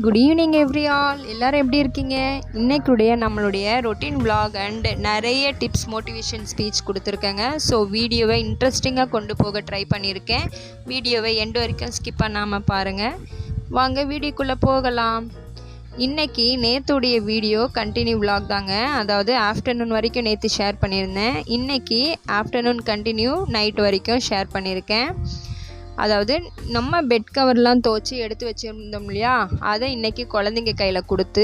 Good evening every all. எல்லோரும் எப்படி இருக்கீங்க? இன்றைக்குடைய நம்மளுடைய ரொட்டீன் vlog அண்ட் நிறைய டிப்ஸ் மோட்டிவேஷன் ஸ்பீச் கொடுத்துருக்கேங்க. ஸோ வீடியோவை இன்ட்ரெஸ்டிங்காக கொண்டு போக ட்ரை பண்ணியிருக்கேன். வீடியோவை எண்டு வரைக்கும் ஸ்கிப் பண்ணாமல் பாருங்கள். வாங்க வீடியோக்குள்ளே போகலாம். இன்றைக்கி நேற்றுடைய வீடியோ கண்டினியூ vlog தாங்க. அதாவது ஆஃப்டர்நூன் வரைக்கும் நேற்று ஷேர் பண்ணியிருந்தேன். இன்றைக்கி ஆஃப்டர்நூன் கண்டினியூ நைட் வரைக்கும் ஷேர் பண்ணியிருக்கேன். அதாவது நம்ம பெட் கவர்லாம் துவச்சி எடுத்து வச்சுருந்தோம் இல்லையா, அதை இன்றைக்கி குழந்தைங்க கையில் கொடுத்து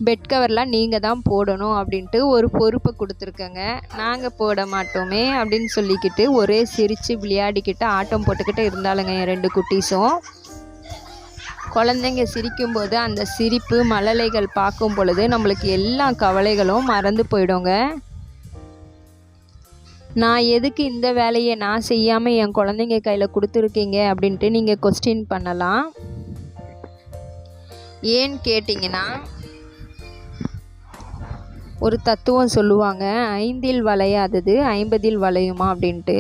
பெட் கவர்லாம் நீங்கள் தான் போடணும் அப்படின்ட்டு ஒரு பொறுப்பை கொடுத்துருக்கேங்க. நாங்கள் போட மாட்டோமே அப்படின்னு சொல்லிக்கிட்டு ஒரே சிரித்து விளையாடிக்கிட்டு ஆட்டம் போட்டுக்கிட்டு இருந்தாலுங்க என் 2 குட்டீஸும். குழந்தைங்க சிரிக்கும்போது அந்த சிரிப்பு மழலைகள் பார்க்கும் பொழுது நம்மளுக்கு எல்லா கவலைகளும் மறந்து போயிடுங்க. நான் எதுக்கு இந்த வேலையை நான் செய்யாமல் என் குழந்தைங்க கையில் கொடுத்துருக்கீங்க அப்படின்ட்டு நீங்கள் கொஸ்டின் பண்ணலாம். ஏன்னு கேட்டிங்கன்னா, ஒரு தத்துவம் சொல்லுவாங்க, 5இல் வளையாதது 50இல் வளையுமா அப்படின்ட்டு.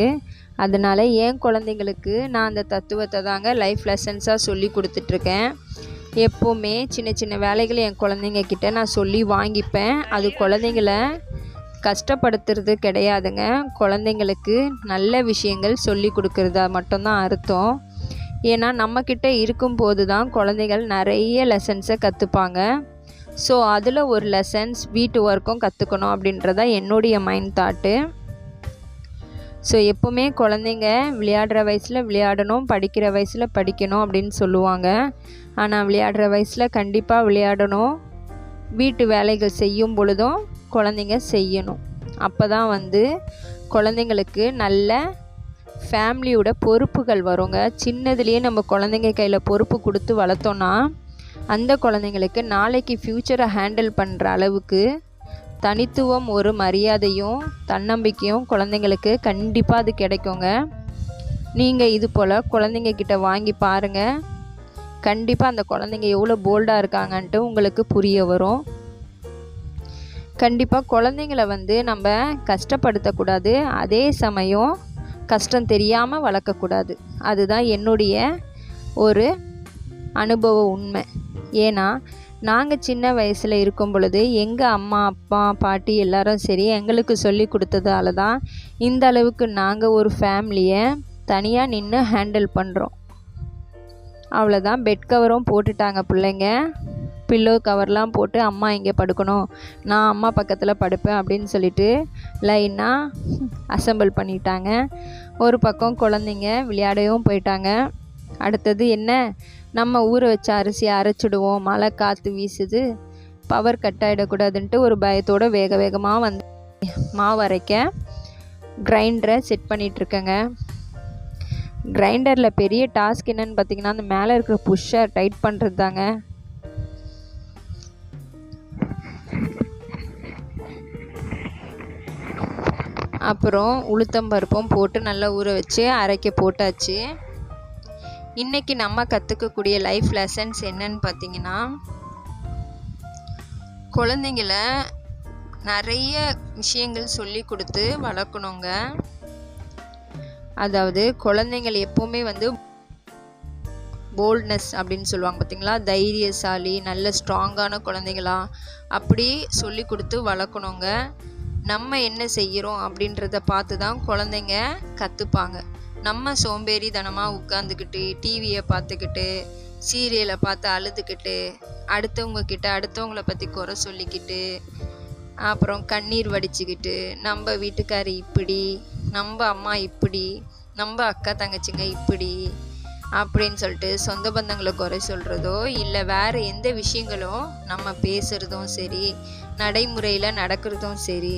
அதனால் என் குழந்தைங்களுக்கு நான் அந்த தத்துவத்தை தாங்க லைஃப் லெசன்ஸாக சொல்லி கொடுத்துட்ருக்கேன். எப்போவுமே சின்ன சின்ன வேலைகளை என் குழந்தைங்க கிட்ட நான் சொல்லி வாங்கிப்பேன். அது குழந்தைங்கள கஷ்டப்படுத்துறது கிடையாதுங்க. குழந்தைங்களுக்கு நல்ல விஷயங்கள் சொல்லி கொடுக்குறதா மட்டும்தான் அர்த்தம். ஏன்னா நம்மக்கிட்ட இருக்கும்போது தான் குழந்தைகள் நிறைய லெசன்ஸை கற்றுப்பாங்க. ஸோ அதில் ஒரு லெசன்ஸ் வீட்டு ஒர்க்கும் கற்றுக்கணும் அப்படின்றதா என்னுடைய மைண்ட் தாட்டு. ஸோ எப்போவுமே குழந்தைங்க விளையாடுற வயசில் விளையாடணும், படிக்கிற வயசில் படிக்கணும் அப்படின்னு சொல்லுவாங்க. ஆனால் விளையாடுற வயசில் கண்டிப்பாக விளையாடணும். வீட்டு வேலைகள் செய்யும் பொழுதும் குழந்தைங்க செய்யணும். அப்போ தான் குழந்தைங்களுக்கு நல்ல ஃபேமிலியோட பொறுப்புகள் வருங்க. சின்னதுலேயே நம்ம குழந்தைங்க கையில் பொறுப்பு கொடுத்து வளர்த்தோன்னா அந்த குழந்தைங்களுக்கு நாளைக்கு ஃப்யூச்சரை ஹேண்டில் பண்ணுற அளவுக்கு தனித்துவம், ஒரு மரியாதையும் தன்னம்பிக்கையும் குழந்தைங்களுக்கு கண்டிப்பாக அது கிடைக்குங்க. நீங்கள் இது போல் குழந்தைங்க கிட்ட வாங்கி பாருங்கள். கண்டிப்பாக அந்த குழந்தைங்க எவ்வளோ போல்டாக இருக்காங்கன்ட்டு உங்களுக்கு புரிய வரும். கண்டிப்பாக குழந்தைங்கள நம்ம கஷ்டப்படுத்தக்கூடாது, அதே சமயம் கஷ்டம் தெரியாமல் வளர்க்கக்கூடாது. அதுதான் என்னுடைய ஒரு அனுபவ உண்மை. ஏன்னா நாங்கள் சின்ன வயசில் இருக்கும் பொழுது எங்கள் அம்மா அப்பா பாட்டி எல்லாரும் சரி எங்களுக்கு சொல்லி கொடுத்ததால தான் இந்த அளவுக்கு நாங்கள் ஒரு ஃபேமிலியை தனியாக நின்று ஹேண்டில் பண்ணுறோம். அவ்வளோதான். பெட் கவரும் போட்டுட்டாங்க பிள்ளைங்க. பில்லோ கவர்லாம் போட்டு அம்மா இங்கே படுக்கணும், நான் அம்மா பக்கத்தில் படுப்பேன் அப்படின்னு சொல்லிட்டு லைனாக அசம்பிள் பண்ணிட்டாங்க. ஒரு பக்கம் குழந்தைங்க விளையாடவும் போயிட்டாங்க. அடுத்தது என்ன, நம்ம ஊற வச்ச அரிசியை அரைச்சிடுவோம், மழை காற்று வீசுது, பவர் கட் ஆகிடக்கூடாதுன்ட்டு ஒரு பயத்தோடு வேக வேகமாக மாவு அரைக்க கிரைண்டரை செட் பண்ணிகிட்ருக்கேங்க. கிரைண்டரில் பெரிய டாஸ்க் என்னன்னு பார்த்திங்கன்னா, அந்த மேலே இருக்கிற புஷ்ஷை டைட் பண்ணுறது தாங்க. அப்புறம் உளுத்தம்பருப்பும் போட்டு நல்லா ஊற வச்சு அரைக்க போட்டாச்சு. இன்றைக்கி நம்ம கற்றுக்கக்கூடிய லைஃப் லெசன்ஸ் என்னன்னு பார்த்திங்கன்னா, குழந்தைங்கள நிறைய விஷயங்கள் சொல்லி கொடுத்து வளர்க்கணுங்க. அதாவது குழந்தைங்கள் எப்போவுமே போல்ட்னஸ் அப்படின்னு சொல்லுவாங்க பார்த்திங்களா, தைரியசாலி, நல்ல ஸ்ட்ராங்கான குழந்தைங்களா அப்படி சொல்லி கொடுத்து வளர்க்கணுங்க. நம்ம என்ன செய்கிறோம் அப்படின்றத பார்த்து தான் குழந்தைங்க கற்றுப்பாங்க. நம்ம சோம்பேறித்தனமாக உட்காந்துக்கிட்டு டிவியை பார்த்துக்கிட்டு சீரியலை பார்த்து அழுதுகிட்டு அடுத்தவங்கள பற்றி குறை சொல்லிக்கிட்டு அப்புறம் கண்ணீர் வடிச்சுக்கிட்டு நம்ம வீட்டுக்காரி இப்படி, நம்ம அம்மா இப்படி, நம்ம அக்கா தங்கச்சிங்க இப்படி அப்படின்னு சொல்லிட்டு சொந்த பந்தங்களை குறை சொல்கிறதோ இல்லை வேறு எந்த விஷயங்களும் நம்ம பேசுகிறதும் சரி, நடைமுறையில் நடக்கிறதும் சரி,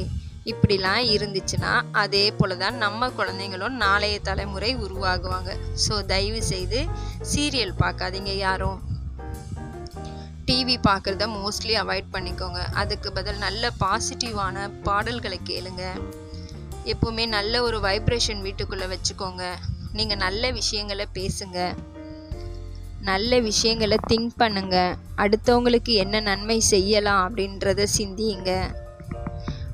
இப்படிலாம் இருந்துச்சுன்னா அதே போல் தான் நம்ம குழந்தைங்களும் நாளைய தலைமுறை உருவாகுவாங்க. ஸோ தயவு செய்து சீரியல் பார்க்காதீங்க. யாரும் டிவி பார்க்குறத மோஸ்ட்லி அவாய்ட் பண்ணிக்கோங்க. அதுக்கு பதில் நல்ல பாசிட்டிவான பாடல்களை கேளுங்க. எப்போவுமே நல்ல ஒரு வைப்ரேஷன் வீட்டுக்குள்ளே வச்சுக்கோங்க. நீங்கள் நல்ல விஷயங்களை பேசுங்க, நல்ல விஷயங்களை திங்க் பண்ணுங்க. அடுத்தவங்களுக்கு என்ன நன்மை செய்யலாம் அப்படின்றத சிந்தியுங்க.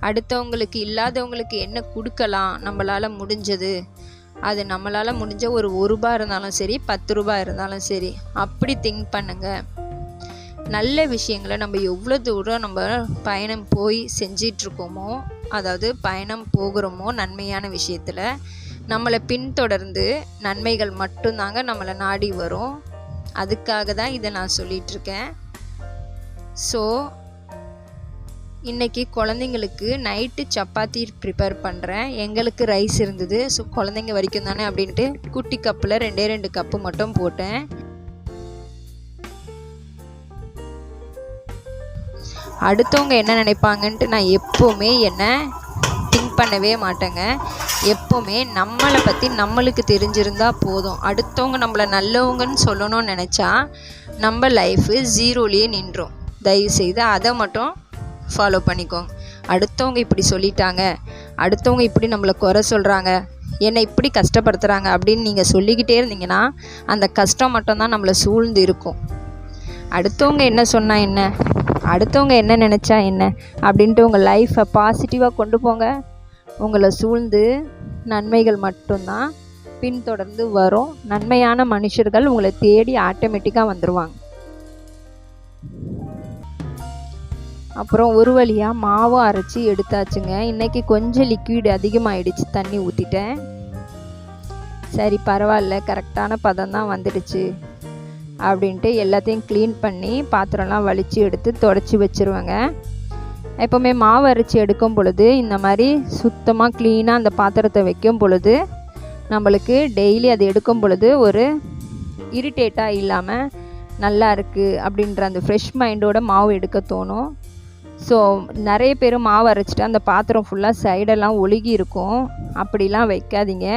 அடுத்தவங்களுக்கு இல்லாதவங்களுக்கு என்ன கொடுக்கலாம் நம்மளால் முடிஞ்சது, அது நம்மளால் முடிஞ்ச ஒரு ரூபா இருந்தாலும் சரி 10 ரூபா இருந்தாலும் சரி அப்படி திங்க் பண்ணுங்கள். நல்ல விஷயங்களை நம்ம எவ்வளோ தூரம் நம்ம பயணம் போய் செஞ்சிட்ருக்கோமோ, அதாவது பயணம் போகிறோமோ நன்மையான விஷயத்தில், நம்மளை பின்தொடர்ந்து நன்மைகள் மட்டும்தாங்க நம்மளை நாடி வரும். அதுக்காக தான் இதை நான் சொல்லிகிட்ருக்கேன். ஸோ இன்றைக்கி குழந்தைங்களுக்கு நைட்டு சப்பாத்தி ப்ரிப்பேர் பண்ணுறேன். எங்களுக்கு ரைஸ் இருந்தது. ஸோ குழந்தைங்க வரைக்கும் தானே அப்படின்ட்டு குட்டி கப்பில் 2 கப்பு மட்டும் போட்டேன். அடுத்தவங்க என்ன நினைப்பாங்கன்ட்டு நான் எப்போவுமே திங்க் பண்ணவே மாட்டேங்க. எப்போவுமே நம்மளை பற்றி நம்மளுக்கு தெரிஞ்சிருந்தால் போதும். அடுத்தவங்க நம்மளை நல்லவங்கன்னு சொல்லணும்னு நினச்சா நம்ம லைஃபு ஜீரோலேயே நின்றோம். தயவுசெய்து அதை மட்டும் ஃபாலோ பண்ணிக்கோங்க. அடுத்தவங்க இப்படி சொல்லிட்டாங்க, அடுத்தவங்க இப்படி நம்மளை குறை சொல்கிறாங்க, என்னை இப்படி கஷ்டப்படுத்துகிறாங்க அப்படின்னு நீங்கள் சொல்லிக்கிட்டே இருந்தீங்கன்னா அந்த கஷ்டம் மட்டும்தான் நம்மளை சூழ்ந்து இருக்கும். அடுத்தவங்க என்ன சொன்னால் என்ன, அடுத்தவங்க என்ன நினச்சா என்ன அப்படின்ட்டு உங்கள் லைஃப்பை பாசிட்டிவாக கொண்டு போங்க. உங்களை சூழ்ந்து நன்மைகள் மட்டும்தான் பின்தொடர்ந்து வரும். நன்மையான மனுஷர்கள் உங்களை தேடி ஆட்டோமேட்டிக்காக வந்துடுவாங்க. அப்புறம் ஒரு வழியாக மாவும் அரைச்சி எடுத்தாச்சுங்க. இன்றைக்கி கொஞ்சம் லிக்விட் அதிகமாகிடுச்சு, தண்ணி ஊற்றிட்டேன். சரி பரவாயில்ல, கரெக்டான பதம் தான் வந்துடுச்சு அப்படின்ட்டு எல்லாத்தையும் க்ளீன் பண்ணி பாத்திரம்லாம் வலித்து எடுத்து தொடச்சி வச்சுருவேங்க. எப்போவுமே மாவு அரைச்சி எடுக்கும் பொழுது இந்த மாதிரி சுத்தமாக க்ளீனாக அந்த பாத்திரத்தை வைக்கும் பொழுது நம்மளுக்கு டெய்லி அது எடுக்கும் பொழுது ஒரு இரிட்டேட்டாக இல்லாமல் நல்லா இருக்குது அப்படின்ற அந்த ஃப்ரெஷ் மைண்டோட மாவு எடுக்க தோணும். ஸோ நிறைய பேர் மாவு அரைச்சிட்டு அந்த பாத்திரம் ஃபுல்லாக சைடெல்லாம் ஒழுகி இருக்கும். அப்படிலாம் வைக்காதீங்க.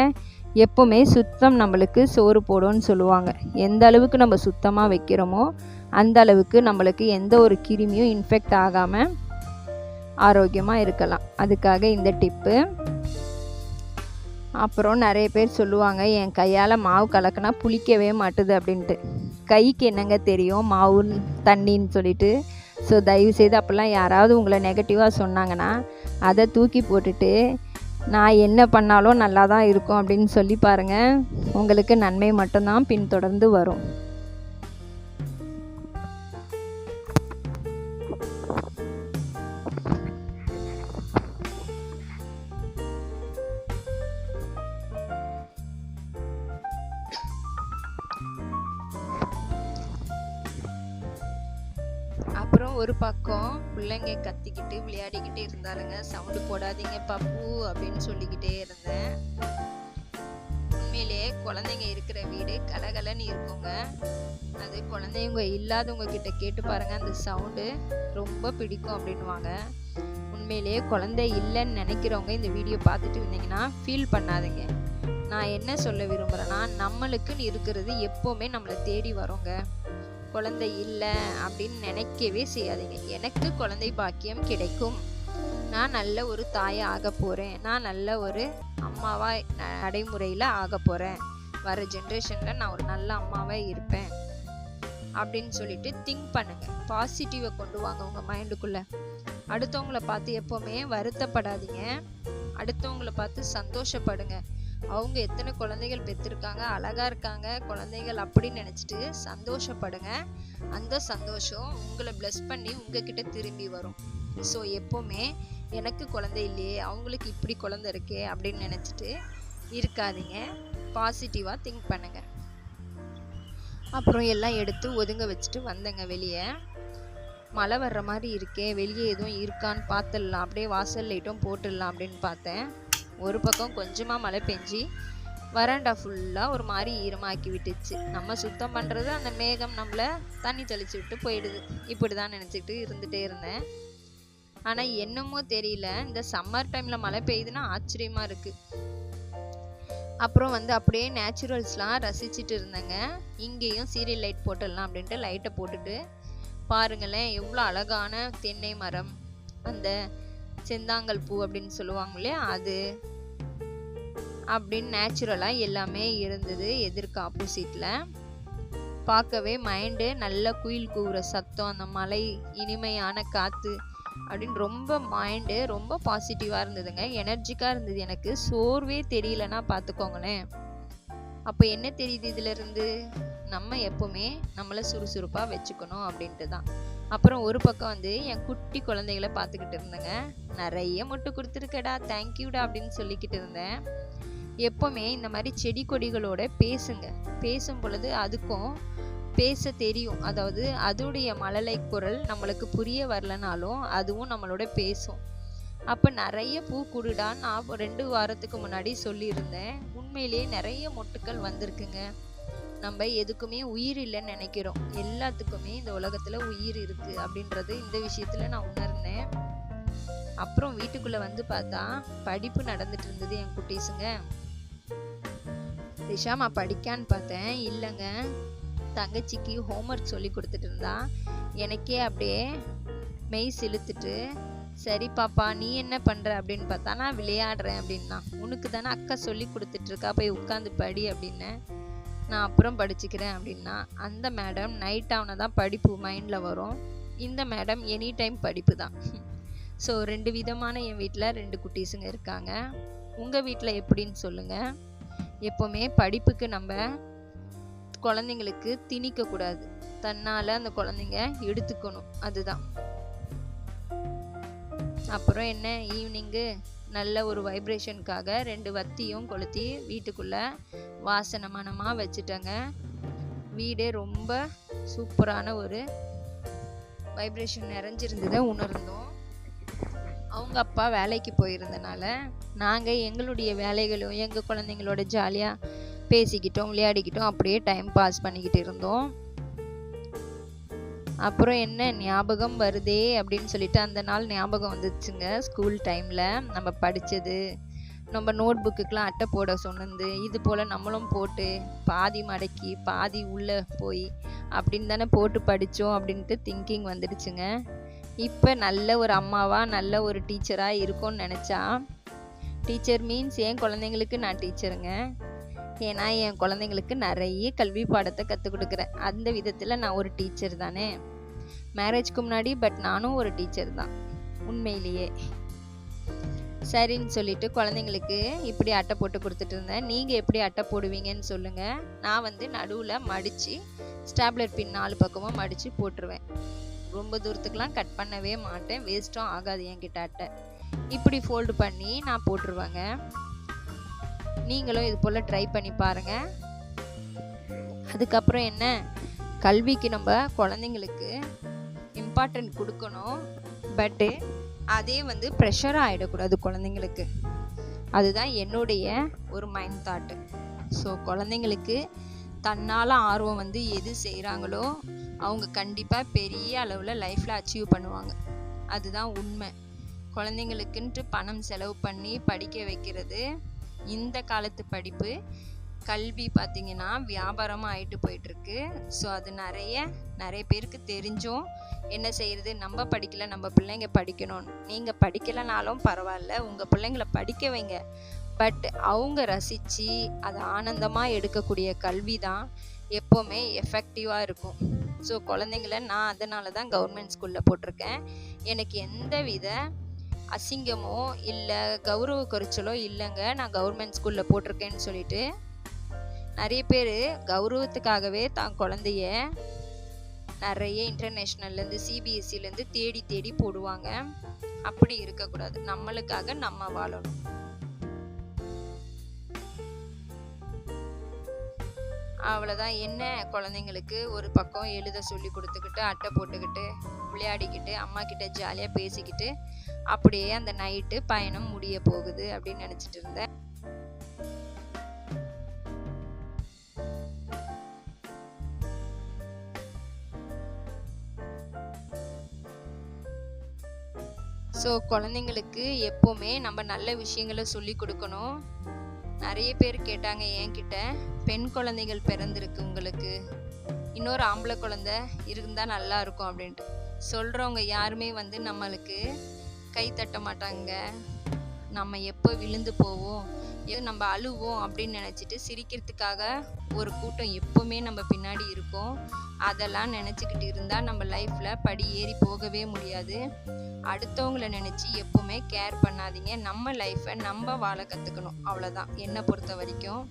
எப்போவுமே சுத்தம் நம்மளுக்கு சோறு போடும்னு சொல்லுவாங்க. எந்த அளவுக்கு நம்ம சுத்தமாக வைக்கிறோமோ அந்த அளவுக்கு நம்மளுக்கு எந்த ஒரு கிருமியும் இன்ஃபெக்ட் ஆகாமல் ஆரோக்கியமாக இருக்கலாம். அதுக்காக இந்த டிப்பு. அப்புறம் நிறைய பேர் சொல்லுவாங்க, என் கையால் மாவு கலக்கினா புளிக்கவே மாட்டுது அப்படின்ட்டு. கைக்கு என்னங்க தெரியும் மாவு தண்ணின்னு சொல்லிட்டு. ஸோ தயவுசெய்து அப்போல்லாம் யாராவது உங்களை நெகட்டிவாக சொன்னாங்கன்னா அதை தூக்கி போட்டுட்டு நான் என்ன பண்ணாலும் நல்லா தான் இருக்கும் அப்படின்னு சொல்லி பாருங்கள். உங்களுக்கு நன்மை மட்டும்தான் பின்தொடர்ந்து வரும். அப்புறம் ஒரு பக்கம் பிள்ளைங்க கத்திக்கிட்டு விளையாடிக்கிட்டே இருந்தாலுங்க. சவுண்டு போடாதீங்க பப்பு அப்படின்னு சொல்லிக்கிட்டே இருந்தேன். உண்மையிலே குழந்தைங்க இருக்கிற வீடு கலகலன்னு இருக்குங்க. அது குழந்தைங்க இல்லாதவங்க கிட்ட கேட்டு பாருங்க, அந்த சவுண்டு ரொம்ப பிடிக்கும் அப்படின்வாங்க. உண்மையிலேயே குழந்தை இல்லைன்னு நினைக்கிறவங்க இந்த வீடியோ பார்த்துட்டு இருந்தீங்கன்னா ஃபீல் பண்ணாதீங்க. நான் என்ன சொல்ல விரும்புகிறேன்னா, நம்மளுக்குன்னு இருக்கிறது எப்போவுமே நம்மளை தேடி வரோங்க. குழந்தை இல்லை அப்படின்னு நினைக்கவே செய்யாதீங்க. எனக்கு குழந்தை பாக்கியம் கிடைக்கும், நான் நல்ல ஒரு தாயை ஆக போகிறேன், நான் நல்ல ஒரு அம்மாவாக நடைமுறையில் ஆக போகிறேன், வர ஜென்ரேஷனில் நான் ஒரு நல்ல அம்மாவாக இருப்பேன் அப்படின்னு சொல்லிட்டு திங்க் பண்ணுங்கள். பாசிட்டிவை கொண்டு வாங்க உங்கள் மைண்டுக்குள்ளே. அடுத்தவங்களை பார்த்து எப்போவுமே வருத்தப்படாதீங்க. அடுத்தவங்களை பார்த்து சந்தோஷப்படுங்க. அவங்க எத்தனை குழந்தைகள் பெற்றிருக்காங்க, அழகாக இருக்காங்க குழந்தைகள் அப்படின்னு நினச்சிட்டு சந்தோஷப்படுங்க. அந்த சந்தோஷம் உங்களை ப்ளஸ் பண்ணி உங்ககிட்ட திரும்பி வரும். ஸோ எப்போவுமே எனக்கு குழந்தை இல்லையே, அவங்களுக்கு இப்படி குழந்தை இருக்கே அப்படின்னு நினச்சிட்டு இருக்காதீங்க. பாசிட்டிவாக திங்க் பண்ணுங்கள். அப்புறம் எல்லாம் எடுத்து ஒதுங்க வச்சுட்டு வந்தேங்க வெளியே. மழை வர்ற மாதிரி இருக்கே, வெளியே எதுவும் இருக்கான்னு பார்த்துடலாம், அப்படியே வாசல் லைட்டும் போட்டுடலாம் அப்படின்னு பார்த்தேன். ஒரு பக்கம் கொஞ்சமாக மழை பெஞ்சி வராண்டா ஃபுல்லாக ஒரு மாதிரி ஈரமாக்கி விட்டுச்சு. நம்ம சுத்தம் பண்ணுறது அந்த மேகம் நம்மளை தண்ணி தெளிச்சு விட்டு போயிடுது. இப்படி தான் நினச்சிக்கிட்டு இருந்துகிட்டே இருந்தேன். ஆனால் என்னமோ தெரியல, இந்த சம்மர் டைமில் மழை பெய்யுதுன்னா ஆச்சரியமாக இருக்குது. அப்புறம் அப்படியே நேச்சுரல்ஸ்லாம் ரசிச்சுட்டு இருந்தேங்க. இங்கேயும் சீரியல் லைட் போட்டுடலாம் அப்படின்ட்டு லைட்டை போட்டுட்டு பாருங்களேன், எவ்வளோ அழகான தென்னை மரம், அந்த செந்தாங்கல் பூ அப்படின்னு சொல்லுவாங்க இல்லையா, அது அப்படின்னு நேச்சுரலாக எல்லாமே இருந்தது. எதிர்க்க ஆப்போசிட்டில் பார்க்கவே மைண்டு நல்ல குயில் கூவுற சத்தம், அந்த மலை, இனிமையான காற்று அப்படின்னு ரொம்ப மைண்டு ரொம்ப பாசிட்டிவாக இருந்ததுங்க. எனர்ஜிக்காக இருந்தது. எனக்கு சோர்வே தெரியலன்னா பார்த்துக்கோங்களேன். அப்போ என்ன தெரியுது இதிலிருந்து? நம்ம எப்போவுமே நம்மளை சுறுசுறுப்பாக வச்சுக்கணும் அப்படின்ட்டு தான். அப்புறம் ஒரு பக்கம் வந்து என் குட்டி குழந்தைகளை பார்த்துக்கிட்டு இருந்தேங்க. நிறைய மொட்டு கொடுத்துருக்கடா, தேங்க்யூடா அப்படின்னு சொல்லிக்கிட்டு இருந்தேன். எப்போவுமே இந்த மாதிரி செடி கொடிகளோட பேசுங்க. பேசும் பொழுது அதுக்கும் பேச தெரியும். அதாவது அதோடைய மழலை குரல் நம்மளுக்கு புரிய வரலனாலும் அதுவும் நம்மளோட பேசும். அப்போ நிறைய பூ கொடுடான்னு நான் 2 வாரத்துக்கு முன்னாடி சொல்லியிருந்தேன். உண்மையிலேயே நிறைய மொட்டுக்கள் வந்திருக்குங்க. நம்ம எதுக்குமே உயிர் இல்லைன்னு நினைக்கிறோம். எல்லாத்துக்குமே இந்த உலகத்தில் உயிர் இருக்குது அப்படின்றது இந்த விஷயத்தில் நான் உணர்ந்தேன். அப்புறம் வீட்டுக்குள்ளே வந்து பார்த்தா படிப்பு நடந்துட்டு இருந்தது என் குட்டீஸுங்க. ரிஷாமா படிக்கான்னு பார்த்தேன், இல்லைங்க, தங்கச்சிக்கு ஹோம்ஒர்க் சொல்லி கொடுத்துட்டு இருந்தா. எனக்கே அப்படியே மெய் சிலுத்துட்டு, சரி பாப்பா நீ என்ன பண்ணுற அப்படின்னு பார்த்தா, நான் விளையாடுறேன் அப்படின்னா. உனக்கு தானே அக்கா சொல்லி கொடுத்துட்ருக்கா, போய் உட்காந்து படி அப்படின்னு. நான் அப்புறம் படிச்சுக்கிறேன் அப்படின்னா. அந்த மேடம் நைட் ஆகுனா தான் படிப்பு மைண்டில் வரும். இந்த மேடம் எனி டைம் படிப்பு தான். ஸோ 2 விதமான என் வீட்டில் 2 குட்டீஸுங்க இருக்காங்க. உங்கள் வீட்டில் எப்படின்னு சொல்லுங்கள். எப்போவுமே படிப்புக்கு நம்ம குழந்தைங்களுக்கு திணிக்கக்கூடாது. தன்னால் அந்த குழந்தைங்க எடுத்துக்கணும், அதுதான். அப்புறம் என்ன, ஈவினிங்கு நல்ல ஒரு வைப்ரேஷனுக்காக 2 வத்தியும் கொளுத்தி வீட்டுக்குள்ளே வாசனை மனமாக வச்சுட்டேங்க. வீடே ரொம்ப சூப்பரான ஒரு வைப்ரேஷன் நிறைஞ்சிருந்ததை உணர்ந்தோம். அவங்க அப்பா வேலைக்கு போயிருந்தனால நாங்கள் எங்களுடைய வேலைகளும் எங்கள் குழந்தைங்களோட ஜாலியாக பேசிக்கிட்டோம், விளையாடிக்கிட்டோம், அப்படியே டைம் பாஸ் பண்ணிக்கிட்டு இருந்தோம். அப்புறம் என்ன ஞாபகம் வருதே அப்படின்னு சொல்லிட்டு அந்த நாள் ஞாபகம் வந்துச்சுங்க. ஸ்கூல் டைமில் நம்ம படித்தது, நம்ம நோட் புக்குக்கெலாம் அட்டை போட சொன்னது, இது போல் நம்மளும் போட்டு பாதி மடக்கி பாதி உள்ளே போய் அப்படின்னு தானே போட்டு படித்தோம் அப்படின்ட்டு திங்கிங் வந்துடுச்சுங்க. இப்போ நல்ல ஒரு அம்மாவாக நல்ல ஒரு டீச்சராக இருக்கும்னு நினச்சா, டீச்சர் மீன்ஸ் என் குழந்தைங்களுக்கு நான் டீச்சருங்க. ஏன்னா என் குழந்தைங்களுக்கு நிறைய கல்வி பாடத்தை கற்றுக் கொடுக்குறேன். அந்த விதத்தில் நான் ஒரு டீச்சர் தானே. மேரேஜ்க்கு முன்னாடி நானும் ஒரு டீச்சர் தான் உண்மையிலேயே. சரின்னு சொல்லிட்டு குழந்தைங்களுக்கு இப்படி அட்டை போட்டு கொடுத்துட்டு இருந்தேன். நீங்கள் எப்படி அட்டை போடுவீங்கன்னு சொல்லுங்கள். நான் வந்து நடுவில் மடித்து ஸ்டாப்லர் பின் 4 பக்கமும் மடித்து போட்டுருவேன். ரொம்ப தூரத்துக்கெலாம் கட் பண்ணவே மாட்டேன், வேஸ்ட்டும் ஆகாது என்கிட்ட அட்டை. இப்படி ஃபோல்டு பண்ணி நான் போட்டுருவேங்க. நீங்களும் இது போல் ட்ரை பண்ணி பாருங்கள். அதுக்கப்புறம் என்ன, கல்விக்கு நம்ம குழந்தைங்களுக்கு இம்பார்ட்டன்ட் கொடுக்கணும். பட்டு அதே வந்து ப்ரெஷராக ஆகிடக்கூடாது குழந்தைங்களுக்கு. அதுதான் என்னுடைய ஒரு மைண்ட் தாட்டு. ஸோ குழந்தைங்களுக்கு தன்னால் ஆர்வம் வந்து எது செய்கிறாங்களோ அவங்க கண்டிப்பாக பெரிய அளவில் லைஃப்பில் அச்சீவ் பண்ணுவாங்க. அதுதான் உண்மை. குழந்தைங்களுக்குன்ட்டு பணம் செலவு பண்ணி படிக்க வைக்கிறது இந்த காலத்து படிப்பு கல்வி பார்த்திங்கன்னா வியாபாரமாக ஆகிட்டு போயிட்டுருக்கு. ஸோ அது நிறைய பேருக்கு தெரிஞ்சும் என்ன செய்கிறது, நம்ம படிக்கலை, நம்ம பிள்ளைங்க படிக்கணும். நீங்கள் படிக்கலைனாலும் பரவாயில்ல, உங்கள் பிள்ளைங்களை படிக்க வைங்க. பட் அவங்க ரசித்து அதை ஆனந்தமாக எடுக்கக்கூடிய கல்வி தான் எப்போவுமே எஃபெக்டிவாக இருக்கும். ஸோ குழந்தைங்கள நான் அதனால தான் கவர்மெண்ட் ஸ்கூலில் போட்டிருக்கேன். எனக்கு எந்த வித அசிங்கமோ இல்லை கௌரவ குறைச்சலோ இல்லைங்க. நான் கவர்மெண்ட் ஸ்கூலில் போட்டிருக்கேன்னு சொல்லிட்டு நிறைய பேர் கௌரவத்துக்காகவே தான் குழந்தைய நிறைய இன்டர்நேஷ்னல்லேருந்து சிபிஎஸ்சிலேருந்து தேடி போடுவாங்க. அப்படி இருக்கக்கூடாது. நம்மளுக்காக நம்ம வாழணும். அவ்வளோதான். என்ன, குழந்தைங்களுக்கு ஒரு பக்கம் எழுத சொல்லி கொடுத்துக்கிட்டு அட்டை போட்டுக்கிட்டு விளையாடிக்கிட்டு அம்மா கிட்ட ஜாலியாக பேசிக்கிட்டு அப்படியே அந்த நைட்டு பயணம் முடிய போகுது அப்படின்னு நினச்சிட்டு இருந்தேன். ஸோ குழந்தைங்களுக்கு எப்போவுமே நம்ம நல்ல விஷயங்களை சொல்லி கொடுக்கணும். நிறைய பேர் கேட்டாங்க என்கிட்ட, பெண் குழந்தைகள் பிறந்திருக்கு உங்களுக்கு, இன்னொரு ஆம்பளை குழந்தை இருந்தால் நல்லா இருக்கும் அப்படின்ட்டு. சொல்கிறவங்க யாருமே வந்து நம்மளுக்கு கை தட்ட மாட்டாங்க. நம்ம எப்போ விழுந்து போவோம், நம்ம அழுவோம் அப்படின்னு நினச்சிட்டு சிரிக்கிறதுக்காக ஒரு கூட்டம் எப்போவுமே நம்ம பின்னாடி இருக்கும். அதெல்லாம் நினச்சிக்கிட்டு இருந்தால் நம்ம லைஃப்பில் படி ஏறி போகவே முடியாது. அடுத்தவங்கள நினச்சி எப்போவுமே கேர் பண்ணாதீங்க. நம்ம லைஃப்பை நம்ம வாழ கற்றுக்கணும், அவ்வளோதான் என்னை பொறுத்த வரைக்கும்.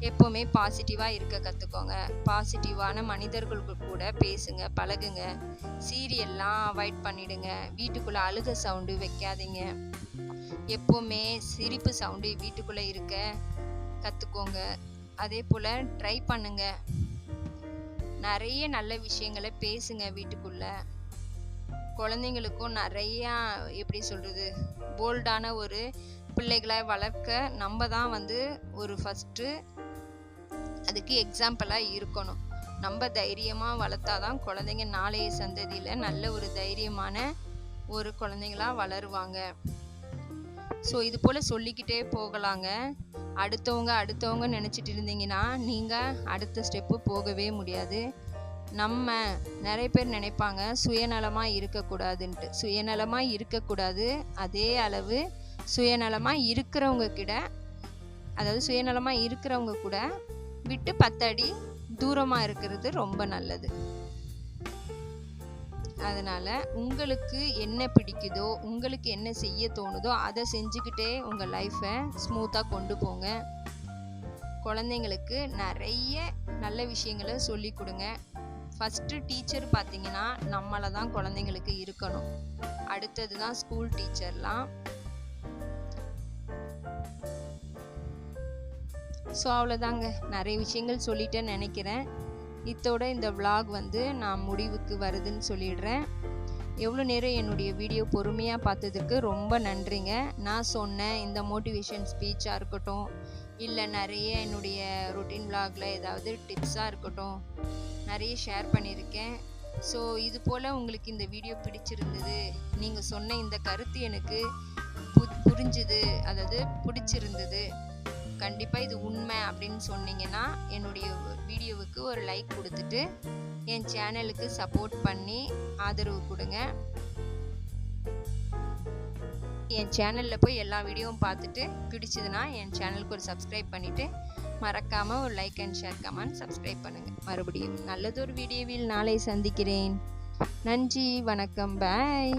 எப்போவுமே பாசிட்டிவாக இருக்க கற்றுக்கோங்க. பாசிட்டிவான மனிதர்களுக்கு கூட பேசுங்க, பழகுங்க. சீரியல்லாம் அவாய்ட் பண்ணிடுங்க. வீட்டுக்குள்ளே அழுக சவுண்டு வைக்காதீங்க. எப்போவுமே சிரிப்பு சவுண்டு வீட்டுக்குள்ளே இருக்க கற்றுக்கோங்க. அதே போல் ட்ரை பண்ணுங்க. நிறைய நல்ல விஷயங்களை பேசுங்க வீட்டுக்குள்ளே. குழந்தைங்களுக்கும் நிறையா எப்படி சொல்கிறது, போல்டான ஒரு பிள்ளைகளை வளர்க்க நம்ம தான் ஒரு ஃபஸ்ட்டு அதுக்கு எக்ஸாம்பிளாக இருக்கணும். நம்ம தைரியமாக வளர்த்தாதான் குழந்தைங்க நாளைய சந்ததியில் நல்ல ஒரு தைரியமான ஒரு குழந்தைங்களாக வளருவாங்க. ஸோ இது போல் சொல்லிக்கிட்டே போகலாங்க. அடுத்தவங்க நினச்சிட்டு இருந்தீங்கன்னா நீங்கள் அடுத்த ஸ்டெப்பு போகவே முடியாது. நம்ம நிறைய பேர் நினைப்பாங்க சுயநலமாக இருக்கக்கூடாதுன்ட்டு. சுயநலமாக இருக்கக்கூடாது. அதே அளவு சுயநலமாக இருக்கிறவங்க கூட விட்டு 10 அடி தூரமாக இருக்கிறது ரொம்ப நல்லது. அதனால் உங்களுக்கு என்ன பிடிக்குதோ, உங்களுக்கு என்ன செய்ய தோணுதோ அதை செஞ்சுக்கிட்டே உங்கள் லைஃப்பை ஸ்மூத்தாக கொண்டு போங்க. குழந்தைங்களுக்கு நிறைய நல்ல விஷயங்களை சொல்லி கொடுங்க. ஃபஸ்ட்டு டீச்சர் பார்த்தீங்கன்னா நம்மளை தான் குழந்தைங்களுக்கு இருக்கணும். அடுத்தது தான் ஸ்கூல் டீச்சர்லாம். ஸோ அவ்வளோதாங்க, நிறைய விஷயங்கள் சொல்லிட்டேன்னு நினைக்கிறேன். இத்தோட இந்த vlog நான் முடிவுக்கு வருதுன்னு சொல்லிடுறேன். எவ்வளோ நேரம் என்னுடைய வீடியோ பொறுமையாக பார்த்ததுக்கு ரொம்ப நன்றிங்க. நான் சொன்ன இந்த மோட்டிவேஷன் ஸ்பீச்சாக இருக்கட்டும், இல்லை நிறைய என்னுடைய ரொட்டீன் vlogல ஏதாவது டிப்ஸாக இருக்கட்டும், நிறைய ஷேர் பண்ணியிருக்கேன். ஸோ இது போல் உங்களுக்கு இந்த வீடியோ பிடிச்சிருந்தது, நீங்கள் சொன்ன இந்த கருத்து எனக்கு புரிஞ்சுது, அதாவது பிடிச்சிருந்தது, கண்டிப்பாக இது உண்மை அப்படின்னு சொன்னீங்கன்னா என்னுடைய வீடியோவுக்கு ஒரு லைக் கொடுத்துட்டு என் சேனலுக்கு சப்போர்ட் பண்ணி ஆதரவு கொடுங்க. என் சேனலில் போய் எல்லா வீடியோவும் பார்த்துட்டு பிடிச்சதுன்னா என் சேனலுக்கு ஒரு சப்ஸ்கிரைப் பண்ணிவிட்டு மறக்காமல் ஒரு like and share comment subscribe பண்ணுங்கள். மறுபடியும் நல்லதொரு வீடியோவில் நாளை சந்திக்கிறேன். நன்றி, வணக்கம், பாய்.